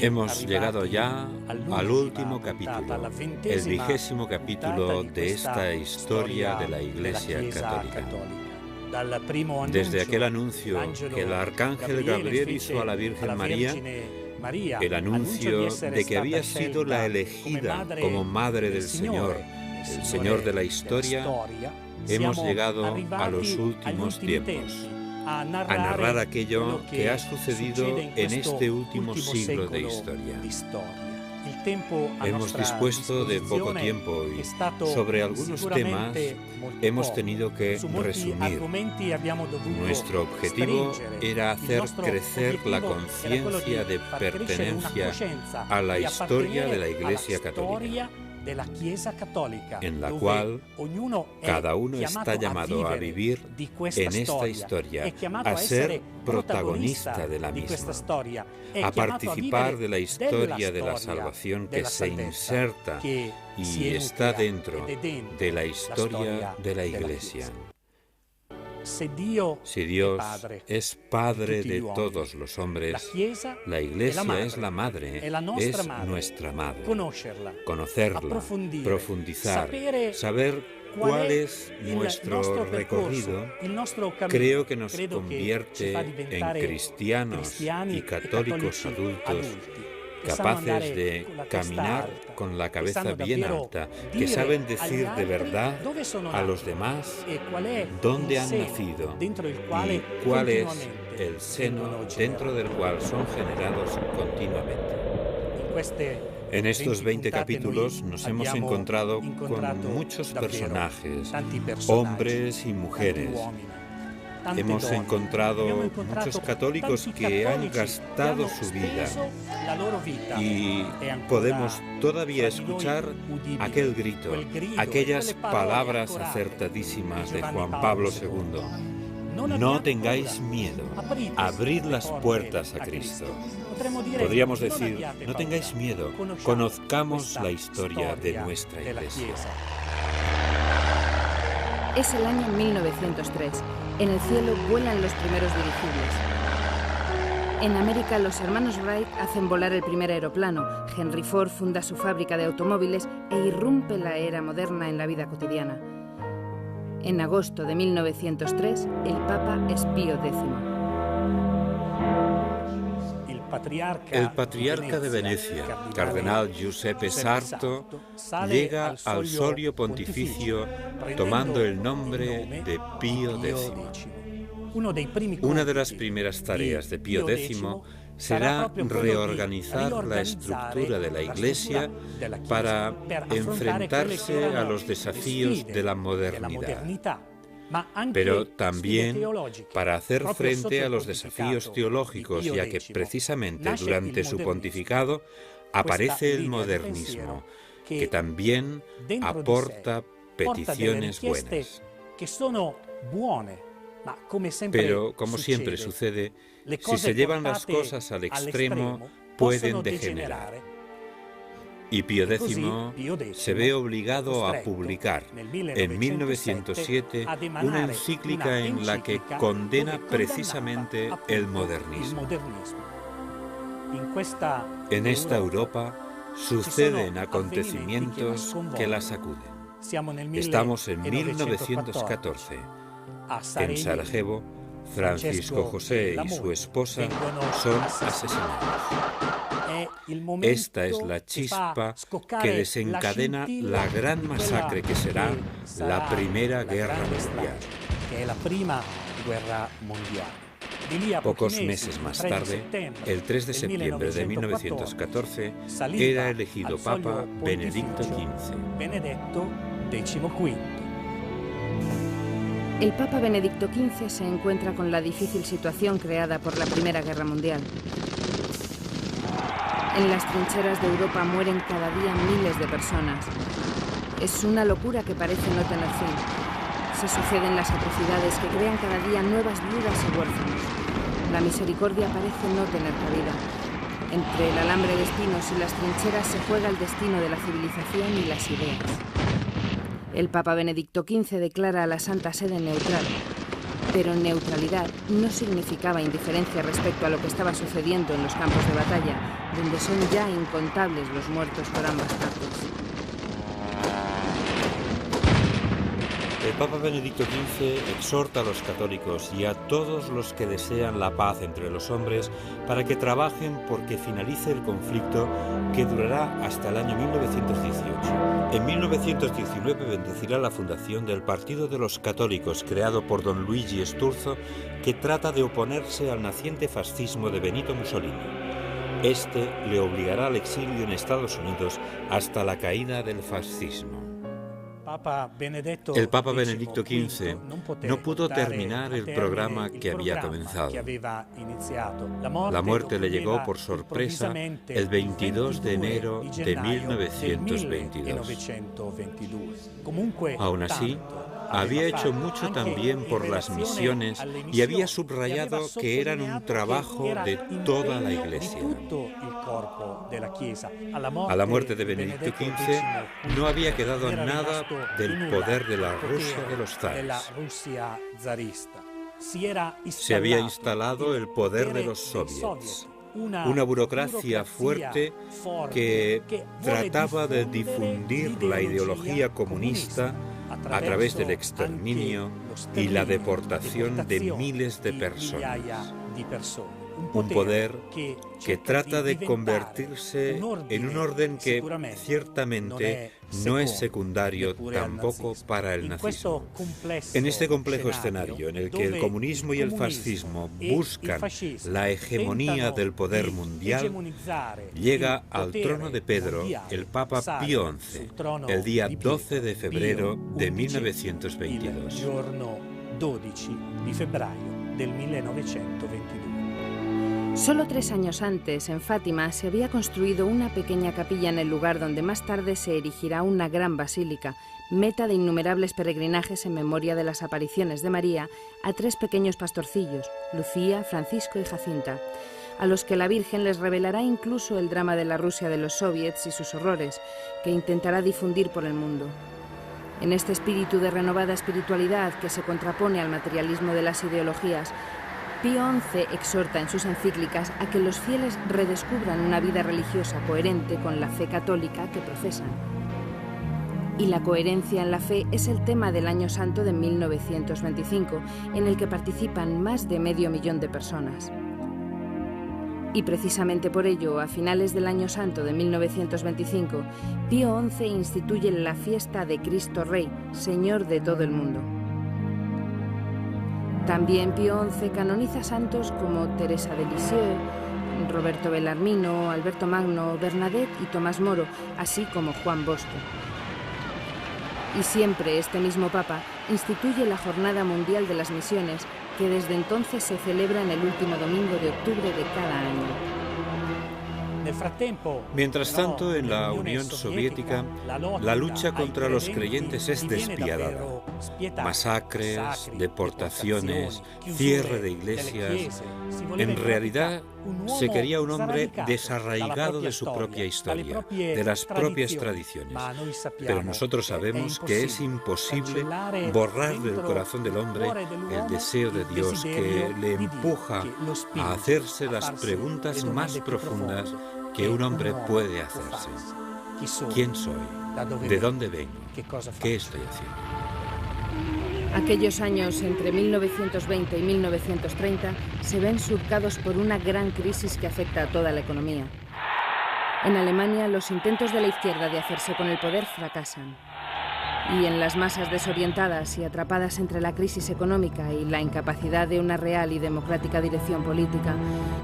Hemos llegado ya al último capítulo, el 20º capítulo de esta historia de la Iglesia Católica. Desde aquel anuncio que el arcángel Gabriel hizo a la Virgen María, el anuncio de que había sido la elegida como Madre del Señor, el Señor de la historia, hemos llegado a los últimos tiempos, a narrar aquello que ha sucedido en este último siglo de historia. Hemos dispuesto de poco tiempo y sobre algunos temas hemos tenido que resumir. Nuestro objetivo era hacer crecer la conciencia de pertenencia a la historia de la Iglesia Católica, en la cual cada uno está llamado a vivir en esta historia, a ser protagonista de la misma, a participar de la historia de la salvación que se inserta y está dentro de la historia de la Iglesia. Si Dios es Padre de todos los hombres, la Iglesia es la Madre, es nuestra Madre. Conocerla, profundizar, saber cuál es nuestro recorrido, creo que nos convierte en cristianos y católicos adultos, capaces de caminar con la cabeza bien alta, que saben decir de verdad a los demás dónde han nacido y cuál es el seno dentro del cual son generados continuamente. En estos 20 capítulos nos hemos encontrado con muchos personajes, hombres y mujeres. Hemos encontrado muchos católicos que han gastado su vida y podemos todavía escuchar aquel grito, aquellas palabras acertadísimas de Juan Pablo II. No tengáis miedo, abrid las puertas a Cristo. Podríamos decir, no tengáis miedo, conozcamos la historia de nuestra Iglesia. Es el año 1903. En el cielo vuelan los primeros dirigibles. En América, los hermanos Wright hacen volar el primer aeroplano. Henry Ford funda su fábrica de automóviles e irrumpe la era moderna en la vida cotidiana. En agosto de 1903, el Papa es Pío X. El patriarca de Venecia, cardenal Giuseppe Sarto, llega al solio pontificio tomando el nombre de Pío X. Una de las primeras tareas de Pío X será reorganizar la estructura de la Iglesia para enfrentarse a los desafíos de la modernidad, pero también para hacer frente a los desafíos teológicos, ya que precisamente durante su pontificado aparece el modernismo, que también aporta peticiones buenas. Pero, como siempre sucede, si se llevan las cosas al extremo, pueden degenerar. Y Pío X se ve obligado a publicar en 1907 una encíclica en la que condena precisamente el modernismo. En esta Europa suceden acontecimientos que la sacuden. Estamos en 1914. En Sarajevo, Francisco José y su esposa son asesinados. Esta es la chispa que desencadena la gran masacre que será la Primera Guerra Mundial. Pocos meses más tarde, el 3 de septiembre de 1914, era elegido Papa Benedicto XV. El Papa Benedicto XV se encuentra con la difícil situación creada por la Primera Guerra Mundial. En las trincheras de Europa mueren cada día miles de personas. Es una locura que parece no tener fin. Se suceden las atrocidades que crean cada día nuevas viudas y huérfanos. La misericordia parece no tener cabida. Entre el alambre de espinos y las trincheras se juega el destino de la civilización y las ideas. El Papa Benedicto XV declara a la Santa Sede neutral, pero neutralidad no significaba indiferencia respecto a lo que estaba sucediendo en los campos de batalla, donde son ya incontables los muertos por ambas partes. El Papa Benedicto XV exhorta a los católicos y a todos los que desean la paz entre los hombres para que trabajen porque finalice el conflicto que durará hasta el año 1918. En 1919 bendecirá la fundación del Partido de los Católicos, creado por don Luigi Sturzo, que trata de oponerse al naciente fascismo de Benito Mussolini. Este le obligará al exilio en Estados Unidos hasta la caída del fascismo. El Papa Benedicto XV no pudo terminar el programa que había comenzado. La muerte le llegó por sorpresa el 22 de enero de 1922. Aún así, había hecho mucho también por las misiones y había subrayado que eran un trabajo de toda la Iglesia. A la muerte de Benedicto XV no había quedado nada del poder de la Rusia de los zares. Se había instalado el poder de los soviets, una burocracia fuerte que trataba de difundir la ideología comunista a través del exterminio y la deportación de miles de personas. Un poder que trata de convertirse en un orden que ciertamente no es secundario tampoco para el nazismo. En este complejo escenario en el que el comunismo y el fascismo buscan la hegemonía del poder mundial, llega al trono de Pedro el Papa Pío XI, el día 12 de febrero de 1922. Solo 3 años antes, en Fátima, se había construido una pequeña capilla en el lugar donde más tarde se erigirá una gran basílica, meta de innumerables peregrinajes en memoria de las apariciones de María a 3 pequeños pastorcillos, Lucía, Francisco y Jacinta, a los que la Virgen les revelará incluso el drama de la Rusia de los soviets y sus horrores, que intentará difundir por el mundo. En este espíritu de renovada espiritualidad que se contrapone al materialismo de las ideologías, Pío XI exhorta en sus encíclicas a que los fieles redescubran una vida religiosa coherente con la fe católica que profesan. Y la coherencia en la fe es el tema del Año Santo de 1925, en el que participan más de 500.000 de personas. Y precisamente por ello, a finales del Año Santo de 1925, Pío XI instituye la fiesta de Cristo Rey, Señor de todo el mundo. También Pío XI canoniza santos como Teresa de Lisieux, Roberto Bellarmino, Alberto Magno, Bernadette y Tomás Moro, así como Juan Bosco. Y siempre este mismo Papa instituye la Jornada Mundial de las Misiones, que desde entonces se celebra en el último domingo de octubre de cada año. Mientras tanto, en la Unión Soviética, la lucha contra los creyentes es despiadada. Masacres, deportaciones, cierre de iglesias. En realidad, se quería un hombre desarraigado de su propia historia, de las propias tradiciones. Pero nosotros sabemos que es imposible borrar del corazón del hombre el deseo de Dios que le empuja a hacerse las preguntas más profundas que un hombre puede hacerse. ¿Quién soy? ¿De dónde vengo? ¿Qué estoy haciendo? Aquellos años entre 1920 y 1930 se ven surcados por una gran crisis que afecta a toda la economía. En Alemania, los intentos de la izquierda de hacerse con el poder fracasan. Y en las masas desorientadas y atrapadas entre la crisis económica y la incapacidad de una real y democrática dirección política,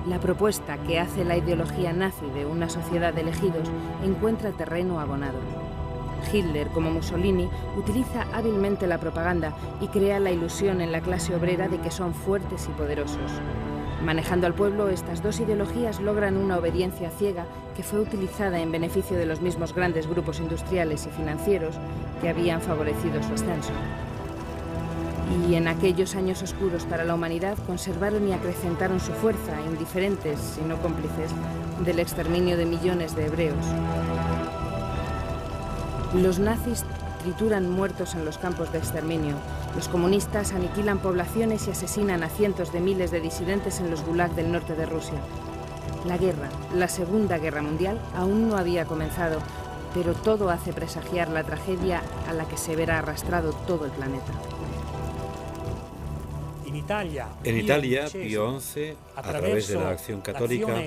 la propuesta que hace la ideología nazi de una sociedad de elegidos encuentra terreno abonado. Hitler, como Mussolini, utiliza hábilmente la propaganda y crea la ilusión en la clase obrera de que son fuertes y poderosos. Manejando al pueblo, estas dos ideologías logran una obediencia ciega que fue utilizada en beneficio de los mismos grandes grupos industriales y financieros que habían favorecido su ascenso. Y en aquellos años oscuros para la humanidad conservaron y acrecentaron su fuerza, indiferentes, si no cómplices, del exterminio de millones de hebreos. Los nazis trituran muertos en los campos de exterminio. Los comunistas aniquilan poblaciones y asesinan a cientos de miles de disidentes en los gulags del norte de Rusia. La guerra, la Segunda Guerra Mundial, aún no había comenzado, pero todo hace presagiar la tragedia a la que se verá arrastrado todo el planeta. En Italia, Pío XI, a través de la Acción Católica,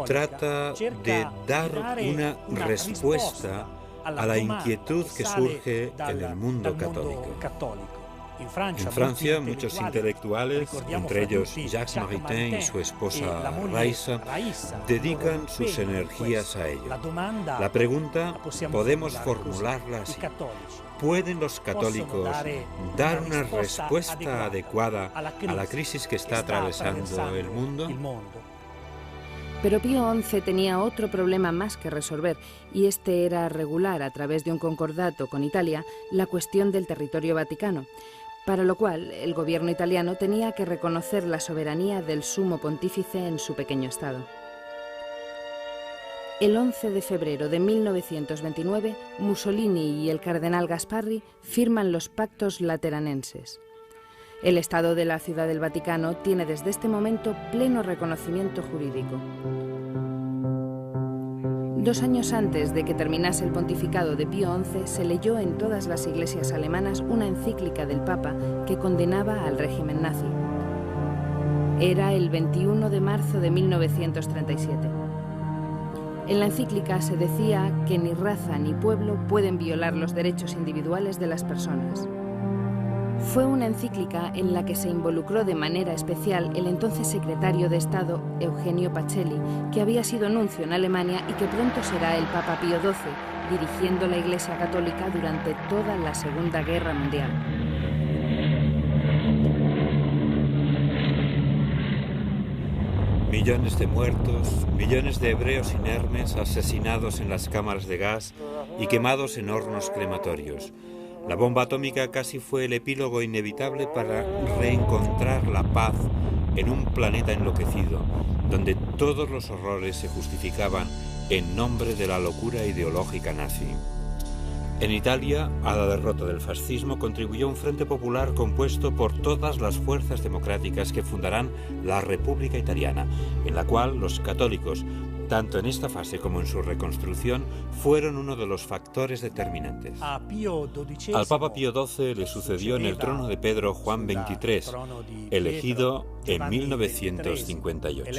trata de dar una respuesta a la inquietud que surge en el mundo católico. En Francia, muchos intelectuales, entre ellos Jacques Maritain y su esposa Raisa, dedican sus energías a ello. La pregunta podemos formularla así: ¿pueden los católicos dar una respuesta adecuada a la crisis que está atravesando el mundo? Pero Pío XI tenía otro problema más que resolver, y este era regular a través de un concordato con Italia la cuestión del territorio vaticano, para lo cual el gobierno italiano tenía que reconocer la soberanía del sumo pontífice en su pequeño estado. El 11 de febrero de 1929, Mussolini y el cardenal Gasparri firman los Pactos Lateranenses. El Estado de la Ciudad del Vaticano tiene desde este momento pleno reconocimiento jurídico. 2 años antes de que terminase el pontificado de Pío XI, se leyó en todas las iglesias alemanas una encíclica del Papa que condenaba al régimen nazi. Era el 21 de marzo de 1937. En la encíclica se decía que ni raza ni pueblo pueden violar los derechos individuales de las personas. Fue una encíclica en la que se involucró de manera especial el entonces secretario de Estado, Eugenio Pacelli, que había sido nuncio en Alemania y que pronto será el Papa Pío XII, dirigiendo la Iglesia Católica durante toda la Segunda Guerra Mundial. Millones de muertos, millones de hebreos inermes asesinados en las cámaras de gas y quemados en hornos crematorios. La bomba atómica casi fue el epílogo inevitable para reencontrar la paz en un planeta enloquecido, donde todos los horrores se justificaban en nombre de la locura ideológica nazi. En Italia, a la derrota del fascismo contribuyó un frente popular compuesto por todas las fuerzas democráticas que fundarán la República Italiana, en la cual los católicos, tanto en esta fase como en su reconstrucción, fueron uno de los factores determinantes. Al Papa Pío XII le sucedió en el trono de Pedro Juan XXIII, elegido en 1958.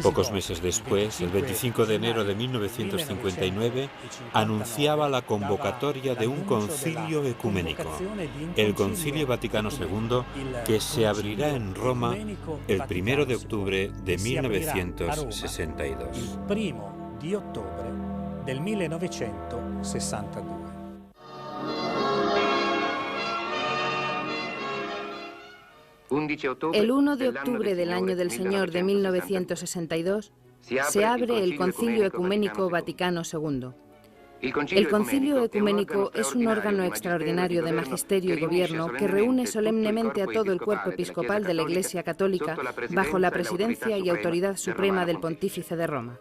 Pocos meses después, el 25 de enero de 1959, anunciaba la convocatoria de un concilio ecuménico, el Concilio Vaticano II, que se abrirá en Roma el 1 de octubre de 1962. El 1 de octubre del 1962. El 1 de octubre del año del Señor de 1962 se abre el Concilio Ecuménico Vaticano II. El Concilio Ecuménico es un órgano extraordinario de magisterio y gobierno que reúne solemnemente a todo el cuerpo episcopal de la Iglesia Católica bajo la presidencia y autoridad suprema del Pontífice de Roma.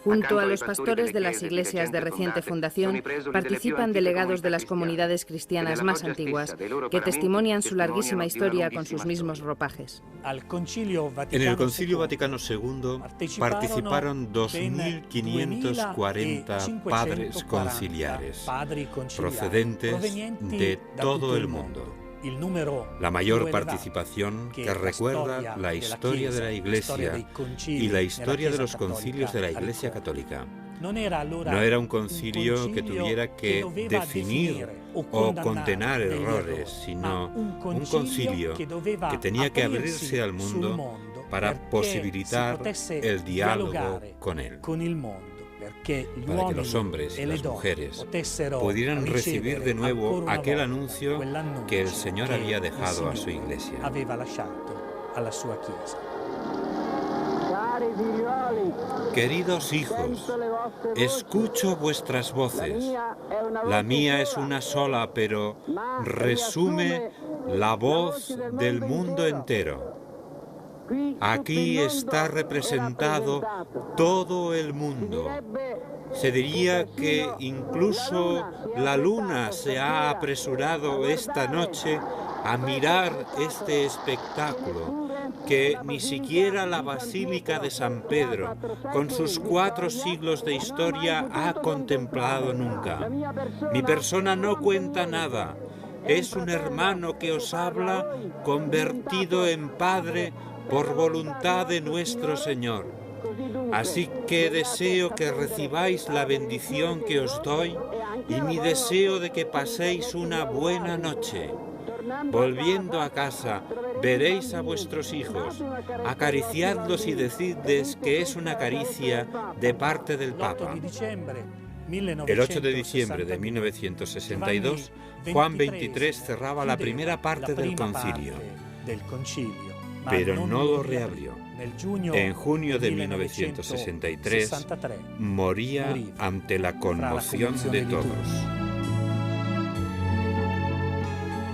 Junto a los pastores de las iglesias de reciente fundación, participan delegados de las comunidades cristianas más antiguas, que testimonian su larguísima historia con sus mismos ropajes. En el Concilio Vaticano II participaron 2.540 padres conciliares, procedentes de todo el mundo. La mayor participación que recuerda la historia de la Iglesia y la historia de los concilios de la Iglesia Católica. No era un concilio que tuviera que definir o condenar errores, sino un concilio que tenía que abrirse al mundo para posibilitar el diálogo con él, para que los hombres y las mujeres pudieran recibir de nuevo aquel anuncio que el Señor había dejado a su Iglesia. Queridos hijos, escucho vuestras voces. La mía es una sola, pero resume la voz del mundo entero. Aquí está representado todo el mundo. Se diría que incluso la luna se ha apresurado esta noche a mirar este espectáculo que ni siquiera la Basílica de San Pedro, con sus 4 siglos de historia, ha contemplado nunca. Mi persona no cuenta nada. Es un hermano que os habla, convertido en padre por voluntad de nuestro Señor. Así que deseo que recibáis la bendición que os doy y mi deseo de que paséis una buena noche. Volviendo a casa, veréis a vuestros hijos, acariciadlos y decidles que es una caricia de parte del Papa. El 8 de diciembre de 1962, Juan XXIII cerraba la primera parte del concilio, pero no lo reabrió. En junio de 1963 moría ante la conmoción de todos.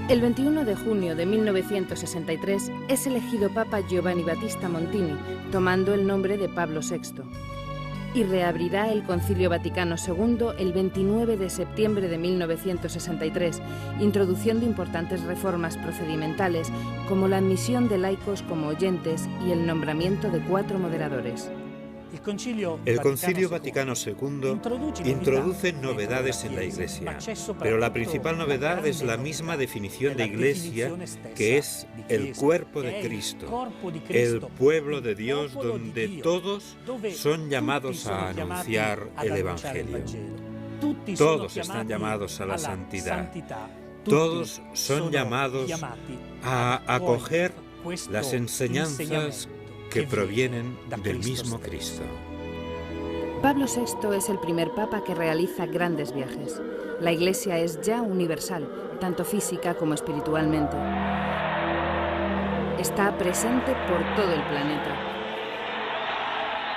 El 21 de junio de 1963 es elegido Papa Giovanni Battista Montini, tomando el nombre de Pablo VI. Y reabrirá el Concilio Vaticano II el 29 de septiembre de 1963, introduciendo importantes reformas procedimentales como la admisión de laicos como oyentes y el nombramiento de 4 moderadores. El Concilio Vaticano II introduce novedades en la Iglesia, pero la principal novedad es la misma definición de Iglesia, que es el cuerpo de Cristo, el pueblo de Dios donde todos son llamados a anunciar el Evangelio. Todos están llamados a la santidad. Todos son llamados a acoger las enseñanzas que provienen del mismo Cristo. Pablo VI es el primer papa que realiza grandes viajes. La Iglesia es ya universal, tanto física como espiritualmente. Está presente por todo el planeta.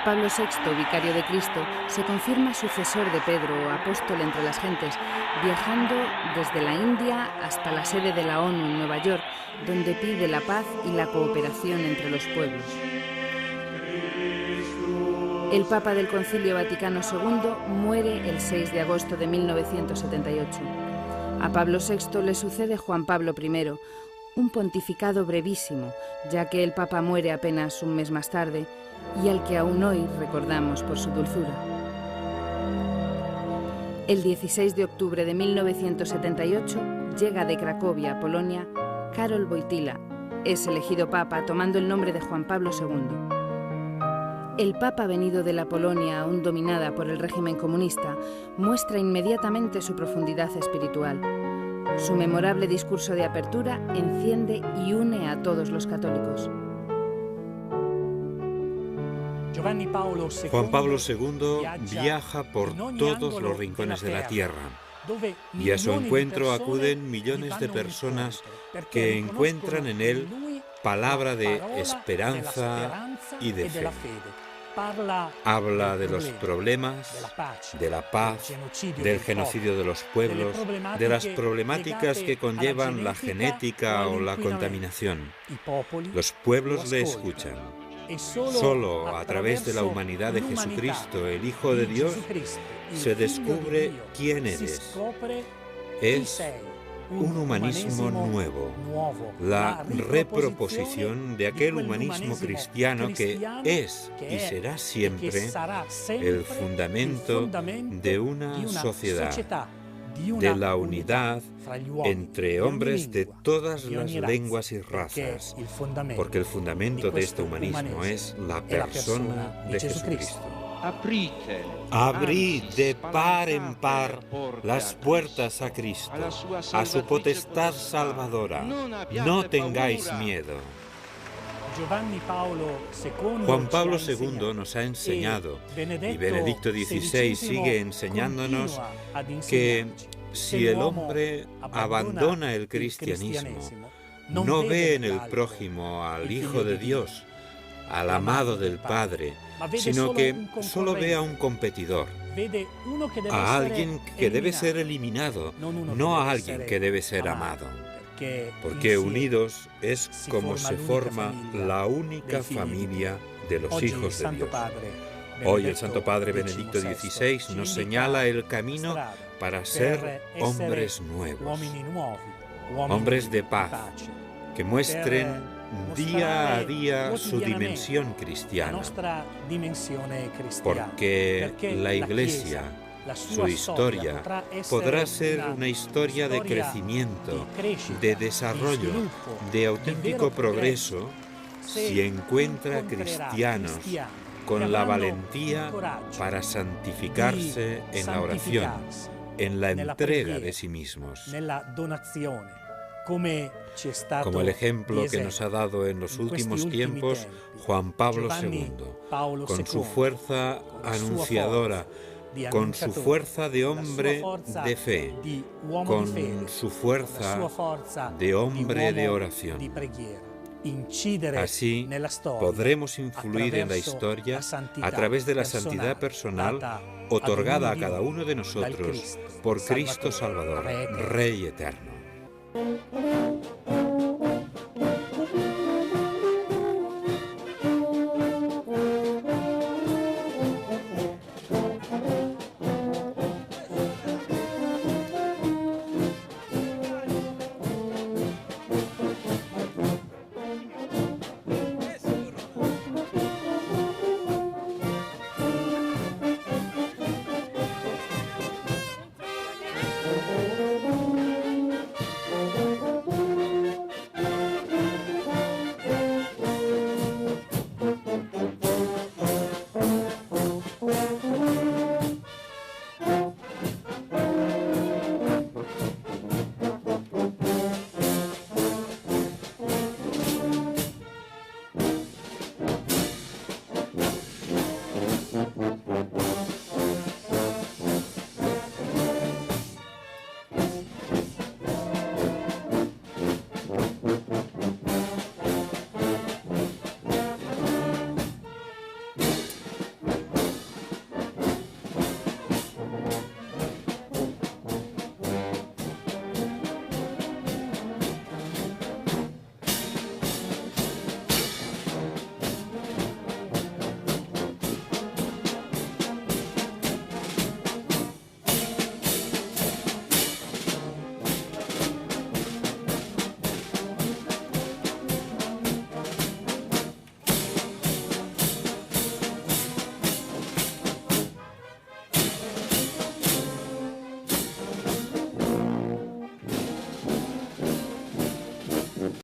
Pablo VI, vicario de Cristo, se confirma sucesor de Pedro, apóstol entre las gentes, viajando desde la India hasta la sede de la ONU en Nueva York, donde pide la paz y la cooperación entre los pueblos. El Papa del Concilio Vaticano II muere el 6 de agosto de 1978. A Pablo VI le sucede Juan Pablo I, un pontificado brevísimo, ya que el Papa muere apenas un mes más tarde y al que aún hoy recordamos por su dulzura. El 16 de octubre de 1978 llega de Cracovia, Polonia, Karol Wojtyła. Es elegido Papa tomando el nombre de Juan Pablo II. El Papa venido de la Polonia aún dominada por el régimen comunista muestra inmediatamente su profundidad espiritual. Su memorable discurso de apertura enciende y une a todos los católicos. Juan Pablo II viaja por todos los rincones de la tierra, y a su encuentro acuden millones de personas que encuentran en él palabra de esperanza y de fe. Habla de los problemas, de la paz, del genocidio de los pueblos, de las problemáticas que conllevan la genética o la contaminación. Los pueblos le escuchan. Solo a través de la humanidad de Jesucristo, el Hijo de Dios, se descubre quién eres. Es un humanismo nuevo, la reproposición de aquel humanismo cristiano que es y será siempre el fundamento de una sociedad, de la unidad entre hombres de todas las lenguas y razas, porque el fundamento de este humanismo es la persona de Jesucristo. Abrid de par en par las puertas a Cristo, a su potestad salvadora. No tengáis miedo. Juan Pablo II nos ha enseñado, y Benedicto XVI sigue enseñándonos, que si el hombre abandona el cristianismo, no ve en el prójimo al Hijo de Dios, al amado del Padre, sino que solo ve a un competidor, a alguien que debe ser eliminado, no a alguien que debe ser amado. Porque unidos es como se forma la única familia de los hijos de Dios. Hoy el Santo Padre Benedicto XVI nos señala el camino para ser hombres nuevos, hombres de paz, que muestren día a día su dimensión cristiana, porque la Iglesia, su historia, podrá ser una historia de crecimiento, de desarrollo, de auténtico progreso, si encuentra cristianos con la valentía para santificarse en la oración, en la entrega de sí mismos. Como el ejemplo que nos ha dado en los últimos tiempos Juan Pablo II, con su fuerza anunciadora, con su fuerza de hombre de fe, con su fuerza de hombre de oración. Así podremos influir en la historia a través de la santidad personal otorgada a cada uno de nosotros por Cristo Salvador, Rey eterno.